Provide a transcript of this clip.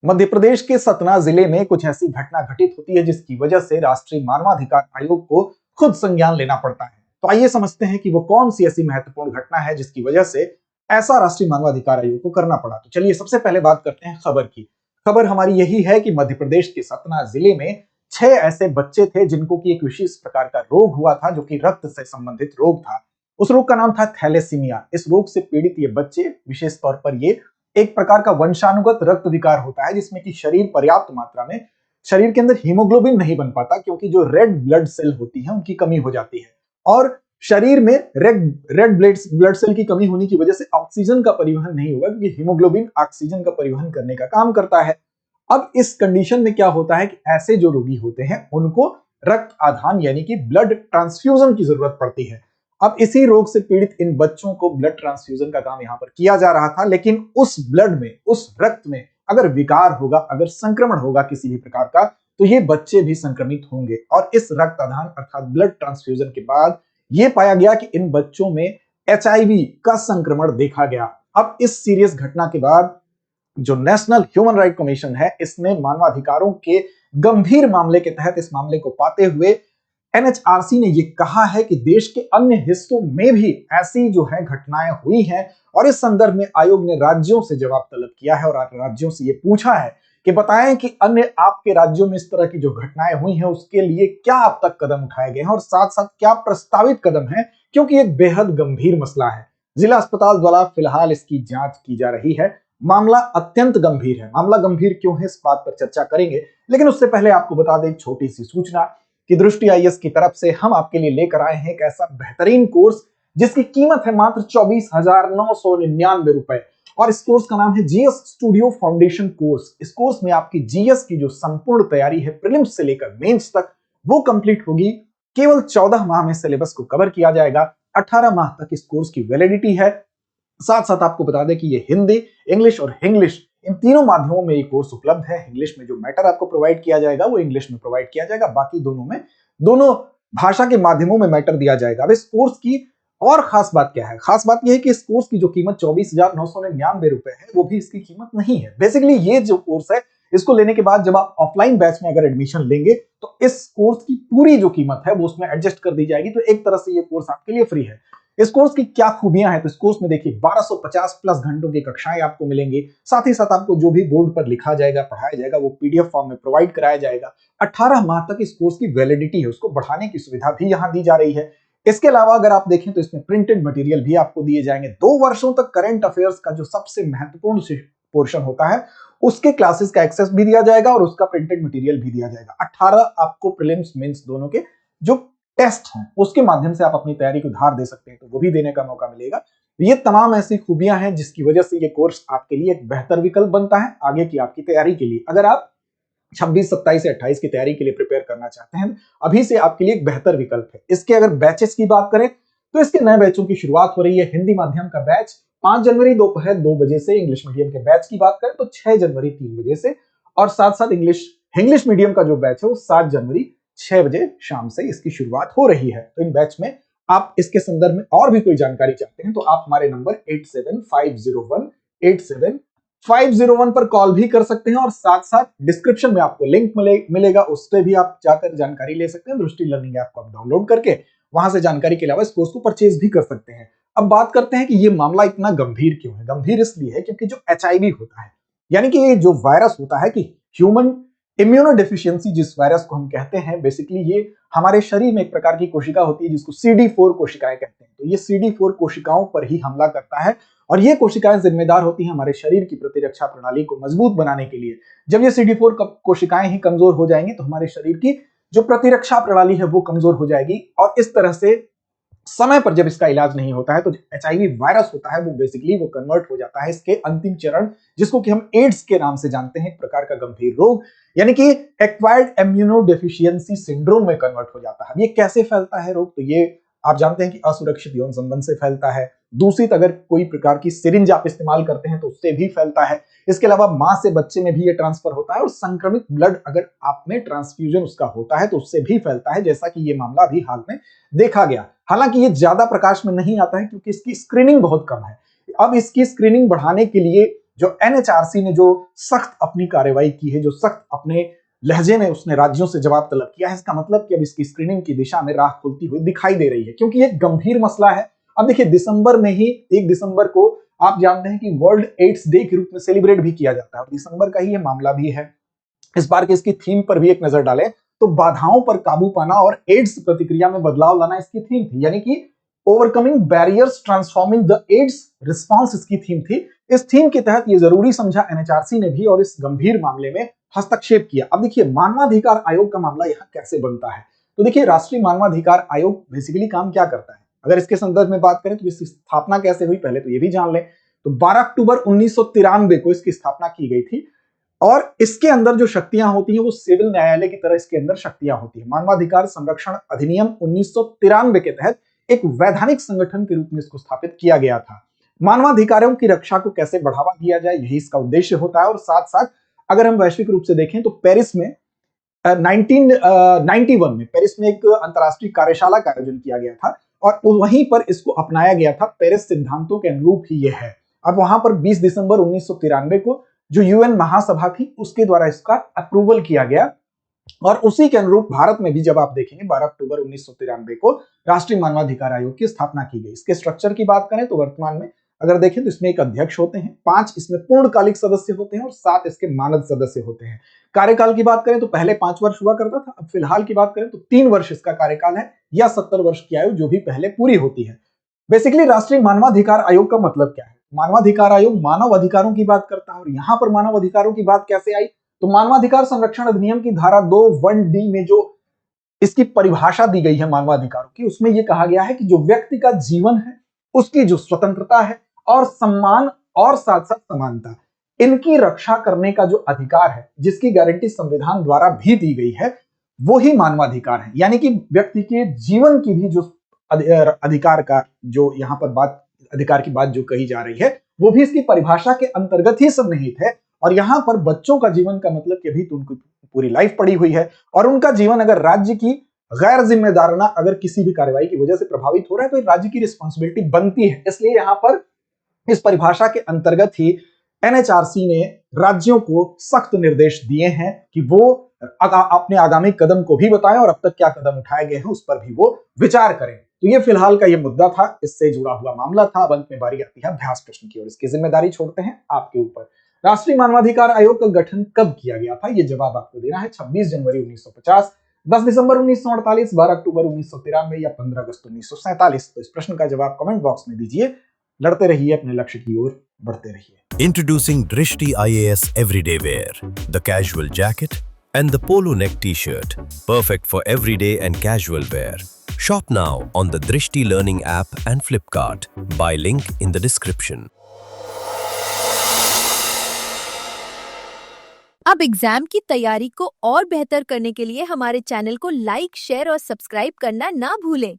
मध्य प्रदेश के सतना जिले में कुछ ऐसी घटना घटित होती है जिसकी वजह से राष्ट्रीय मानवाधिकार आयोग को खुद संज्ञान लेना पड़ता है। तो आइए समझते हैं कि वो कौन सी ऐसी महत्वपूर्ण घटना है जिसकी वजह से ऐसा राष्ट्रीय मानवाधिकार आयोग को करना पड़ा। तो चलिए सबसे पहले बात करते हैं खबर की। खबर हमारी यही है कि मध्य प्रदेश के सतना जिले में 6 ऐसे बच्चे थे जिनको की एक विशेष प्रकार का रोग हुआ था, जो कि रक्त से संबंधित रोग था। उस रोग का नाम था थैलेसीमिया। इस रोग से पीड़ित ये बच्चे, विशेष तौर पर ये एक प्रकार का वंशानुगत रक्त विकार होता है जिसमें कि शरीर पर्याप्त मात्रा में, शरीर के अंदर हीमोग्लोबिन नहीं बन पाता क्योंकि जो रेड ब्लड सेल होती है उनकी कमी हो जाती है, और शरीर में रेड ब्लड सेल की कमी होने की वजह से ऑक्सीजन का परिवहन नहीं होगा क्योंकि हीमोग्लोबिन ऑक्सीजन का परिवहन करने का काम करता है। अब इस कंडीशन में क्या होता है कि ऐसे जो रोगी होते हैं उनको रक्त आधान यानी कि ब्लड ट्रांसफ्यूजन की जरूरत पड़ती है। अब इसी रोग से पीड़ित इन बच्चों को ब्लड ट्रांसफ्यूजन का काम यहां पर किया जा रहा था, लेकिन उस ब्लड में, उस रक्त में अगर विकार होगा, अगर संक्रमण होगा किसी भी प्रकार का, तो ये बच्चे भी संक्रमित होंगे। और इस रक्त आधान अर्थात ब्लड ट्रांसफ्यूजन के बाद यह पाया गया कि इन बच्चों में एचआईवी का संक्रमण देखा गया। अब इस सीरियस घटना के बाद जो नेशनल ह्यूमन राइट कमीशन है, इसने मानवाधिकारों के गंभीर मामले के तहत इस मामले को पाते हुए एनएचआरसी ने यह कहा है कि देश के अन्य हिस्सों में भी ऐसी जो है घटनाएं हुई हैं, और इस संदर्भ में आयोग ने राज्यों से जवाब तलब किया है और राज्यों से यह पूछा है कि बताएं कि अन्य आपके राज्यों में इस तरह की जो घटनाएं हुई हैं उसके लिए क्या अब तक कदम उठाए गए हैं और साथ साथ क्या प्रस्तावित कदम है, क्योंकि एक बेहद गंभीर मसला है। जिला अस्पताल द्वारा फिलहाल इसकी जांच की जा रही है। मामला अत्यंत गंभीर है। मामला गंभीर क्यों है इस बात पर चर्चा करेंगे, लेकिन उससे पहले आपको बता दें एक छोटी सी सूचना कि दृष्टि आईएएस की तरफ से हम आपके लिए लेकर आए हैं एक ऐसा बेहतरीन कोर्स जिसकी कीमत है मात्र 24,999 रुपए, और इस कोर्स का नाम है जीएस स्टूडियो फाउंडेशन कोर्स। इस कोर्स में आपकी जीएस की जो संपूर्ण तैयारी है प्रीलिम्स से लेकर मेंस तक, वो कंप्लीट होगी। केवल 14 माह में सिलेबस को कवर किया जाएगा। 18 माह तक इस कोर्स की वैलिडिटी है। साथ साथ आपको बता दें कि ये हिंदी, इंग्लिश और इंग्लिश इन तीनों माध्यमों में ये कोर्स उपलब्ध है। इंग्लिश में जो मैटर आपको प्रोवाइड किया जाएगा वो इंग्लिश में प्रोवाइड किया जाएगा, बाकी दोनों में, दोनों भाषा के माध्यमों में मैटर दिया जाएगा। अब इस कोर्स की और खास बात क्या है? खास बात यह है कि इस कोर्स की जो कीमत 24,999 रुपए है वो भी इसकी कीमत नहीं है। बेसिकली ये जो कोर्स है, इसको लेने के बाद जब आप ऑफलाइन बैच में अगर एडमिशन लेंगे तो इस कोर्स की पूरी जो कीमत है वो उसमें एडजस्ट कर दी जाएगी। तो एक तरह से ये कोर्स आपके लिए फ्री है। इस कोर्स की क्या खूबियां हैं? तो इस कोर्स में देखिए 1250 प्लस घंटों की कक्षाएं आपको मिलेंगी। साथ ही साथ आपको जो भी बोर्ड पर लिखा जाएगा, पढ़ाया जाएगा, वो पीडीएफ फॉर्म में प्रोवाइड कराया जाएगा। 18 माह तक इस कोर्स की वैलिडिटी है, उसको बढ़ाने की सुविधा भी यहां दी जा रही है। इसके अलावा अगर आप देखें तो इसमें प्रिंटेड मटेरियल भी आपको दिए जाएंगे। 2 वर्षों तक करंट अफेयर्स का जो सबसे महत्वपूर्ण पोर्शन होता है उसके क्लासेस का एक्सेस भी दिया जाएगा और उसका प्रिंटेड मटेरियल भी दिया जाएगा। 18 आपको प्रीलिम्स मेंस दोनों के जो टेस्ट हैं उसके माध्यम से आप अपनी तैयारी को धार दे सकते हैं, तो वो भी देने का मौका मिलेगा। ये तमाम ऐसी खूबियां हैं जिसकी वजह से ये कोर्स आपके लिए एक बेहतर विकल्प बनता है आगे की आपकी तैयारी के लिए। अगर आप 26, 27 से 28 की तैयारी के लिए प्रिपेयर करना चाहते हैं, अभी से आपके लिए एक बेहतर विकल्प है। इसके अगर बैचेस की बात करें तो इसके नए बैचों की शुरुआत हो रही है। हिंदी माध्यम का बैच 5 जनवरी दोपहर 2 बजे से, इंग्लिश मीडियम के बैच की बात करें तो 6 जनवरी 3 बजे से, और साथ साथ इंग्लिश मीडियम का जो बैच है वो 7 जनवरी 6 बजे शाम से इसकी शुरुआत हो रही है। तो इन बैच में आप इसके संदर्भ में और भी कोई जानकारी चाहते हैं तो आप हमारे नंबर 8750187501 पर कॉल भी कर सकते हैं, और साथ साथ डिस्क्रिप्शन में आपको लिंक मिलेगा, उस पर भी आप जाकर जानकारी ले सकते हैं। दृष्टि लर्निंग ऐप को आप डाउनलोड करके वहां से जानकारी के अलावा इस कोर्स को परचेज भी कर सकते हैं। अब बात करते हैं कि ये मामला इतना गंभीर क्यों है। गंभीर इसलिए है क्योंकि जो एचआईवी होता है, यानी कि ये जो वायरस होता है कि ह्यूमन इम्यूनोडेफिशिएंसी जिस वायरस को हम कहते हैं, बेसिकली ये हमारे शरीर में एक प्रकार की कोशिका होती है जिसको CD4 कोशिकाएं कहते हैं। तो ये CD4 कोशिकाओं पर ही हमला करता है, और ये कोशिकाएं जिम्मेदार होती हैं हमारे शरीर की प्रतिरक्षा प्रणाली को मजबूत बनाने के लिए। जब ये CD4 कोशिकाएं ही कमजोर हो जाएंगी तो हमारे शरीर की जो प्रतिरक्षा प्रणाली है वो कमजोर हो जाएगी, और इस तरह से समय पर जब इसका इलाज नहीं होता है तो एचआईवी वायरस होता है वो बेसिकली वो कन्वर्ट हो जाता है इसके अंतिम चरण, जिसको कि हम एड्स के नाम से जानते हैं, एक प्रकार का गंभीर रोग, यानी कि एक्वायर्ड इम्यूनोडेफिशिएंसी सिंड्रोम में कन्वर्ट हो जाता है। ये कैसे फैलता है रोग? तो ये आप जानते हैं कि असुरक्षित यौन संबंध से फैलता है, दूषित अगर कोई प्रकार की सिरिंज आप इस्तेमाल करते हैं तो उससे भी फैलता है। इसके अलावा मां से बच्चे में भी ये ट्रांसफर होता है, और संक्रमित ब्लड अगर आप में ट्रांसफ्यूजन उसका होता है तो उससे भी फैलता है, जैसा कि ये मामला भी हाल में देखा गया। हालांकि ये ज्यादा प्रकाश में नहीं आता है क्योंकि इसकी स्क्रीनिंग बहुत कम है। अब इसकी स्क्रीनिंग बढ़ाने के लिए जो एनएचआरसी ने जो सख्त अपनी कार्रवाई की है, जो सख्त अपने लहजे में उसने राज्यों से जवाब तलब किया है, इसका मतलब कि अब इसकी स्क्रीनिंग की दिशा में राह खुलती हुई दिखाई दे रही है, क्योंकि ये गंभीर मसला है। अब देखिए, दिसंबर में ही 1 दिसंबर को आप जानते हैं कि वर्ल्ड एड्स डे के रूप में सेलिब्रेट भी किया जाता है, और दिसंबर का ही ये मामला भी है। इस बार की इसकी थीम पर भी एक नजर डालें तो बाधाओं पर काबू पाना और एड्स प्रतिक्रिया में बदलाव लाना इसकी थीम थी, यानी कि overcoming barriers transforming the AIDS response इसकी थीम थी। इस थीम के तहत ये जरूरी समझा एनएचआरसी ने भी और इस गंभीर मामले में हस्तक्षेप किया। अब देखिए, मानवाधिकार आयोग का मामला यहाँ कैसे बनता है। तो देखिए, राष्ट्रीय मानवाधिकार आयोग बेसिकली काम क्या करता है, अगर इसके संदर्भ में बात करें तो इसकी स्थापना कैसे हुई, पहले तो ये भी जान लें। तो 12 अक्टूबर 1993 को इसकी स्थापना की गई थी, और इसके अंदर जो शक्तियां होती हैं वो सिविल न्यायालय की तरह इसके अंदर शक्तियां होती हैं। मानवाधिकार संरक्षण अधिनियम 1993 के तहत एक वैधानिक संगठन के रूप में इसको स्थापित किया गया था। मानवाधिकारों की रक्षा को कैसे बढ़ावा दिया जाए, यही इसका उद्देश्य होता है। और साथ साथ अगर हम वैश्विक रूप से देखें तो पेरिस में 1991 में पेरिस में एक अंतर्राष्ट्रीय कार्यशाला का आयोजन किया गया था, और वहीं पर इसको अपनाया गया था। पेरिस सिद्धांतों के अनुरूप ही यह है। अब वहां पर 20 दिसंबर 1993 को जो यूएन महासभा थी उसके द्वारा इसका अप्रूवल किया गया, और उसी के अनुरूप भारत में भी जब आप देखेंगे 12 अक्टूबर 1993 को राष्ट्रीय मानवाधिकार आयोग की स्थापना की गई। इसके स्ट्रक्चर की बात करें तो वर्तमान में अगर देखें तो इसमें एक अध्यक्ष होते हैं, 5 इसमें पूर्णकालिक सदस्य होते हैं और 7 इसके मानद सदस्य होते हैं। कार्यकाल की बात करें तो पहले 5 वर्ष हुआ करता था, अब फिलहाल की बात करें तो 3 वर्ष इसका कार्यकाल है, या 70 वर्ष की आयु जो भी पहले पूरी होती है। बेसिकली राष्ट्रीय मानवाधिकार आयोग का मतलब क्या है? मानवाधिकार आयोग मानव अधिकारों की बात करता है, और यहां पर मानव अधिकारों की बात कैसे आई? तो मानवाधिकार संरक्षण अधिनियम की धारा 2(1)(d) में जो इसकी परिभाषा दी गई है मानवाधिकारों की, उसमें यह कहा गया है कि जो व्यक्ति का जीवन है, उसकी जो स्वतंत्रता है और सम्मान और साथ साथ समानता, इनकी रक्षा करने का जो अधिकार है, जिसकी गारंटी संविधान द्वारा भी दी गई है, वो ही मानवाधिकार है। यानी कि व्यक्ति के जीवन की भी जो अधिकार का जो यहाँ पर बात अधिकार की बात जो कही जा रही है, वो भी इसकी परिभाषा के अंतर्गत ही सन्निहित है। और यहाँ पर बच्चों का जीवन का मतलब कि अभी तो उनकी पूरी लाइफ पड़ी हुई है, और उनका जीवन अगर राज्य की गैर जिम्मेदाराना अगर किसी भी कार्रवाई की वजह से प्रभावित हो रहा है तो राज्य की रिस्पॉन्सिबिलिटी बनती है। इसलिए यहाँ पर इस परिभाषा के अंतर्गत ही एनएचआरसी ने राज्यों को सख्त निर्देश दिए हैं कि वो अपने आगामी कदम को भी बताएं, और अब तक क्या कदम उठाए गए हैं उस पर भी वो विचार करें। तो ये फिलहाल का ये मुद्दा था, इससे जुड़ा हुआ मामला था। अब अंत में बारी आती है अभ्यास प्रश्न की, और इसकी जिम्मेदारी छोड़ते हैं आपके ऊपर। राष्ट्रीय मानवाधिकार आयोग का गठन कब किया गया था, ये जवाब आपको देना है। 26 जनवरी 1950, 10 दिसंबर 1948, 12 अक्टूबर 1993 या 15 अगस्त 1947। तो इस प्रश्न का जवाब कमेंट बॉक्स में दीजिए। लड़ते रहिए, अपने लक्ष्य की ओर बढ़ते रहिए। Introducing Drishti IAS Everyday Wear, the casual jacket and the polo neck t-shirt, perfect for everyday and casual wear. Shop now on the Drishti Learning app and Flipkart. Buy link in the description. अब exam की तैयारी को और बेहतर करने के लिए हमारे चैनल को लाइक, शेयर और सब्सक्राइब करना ना भूलें।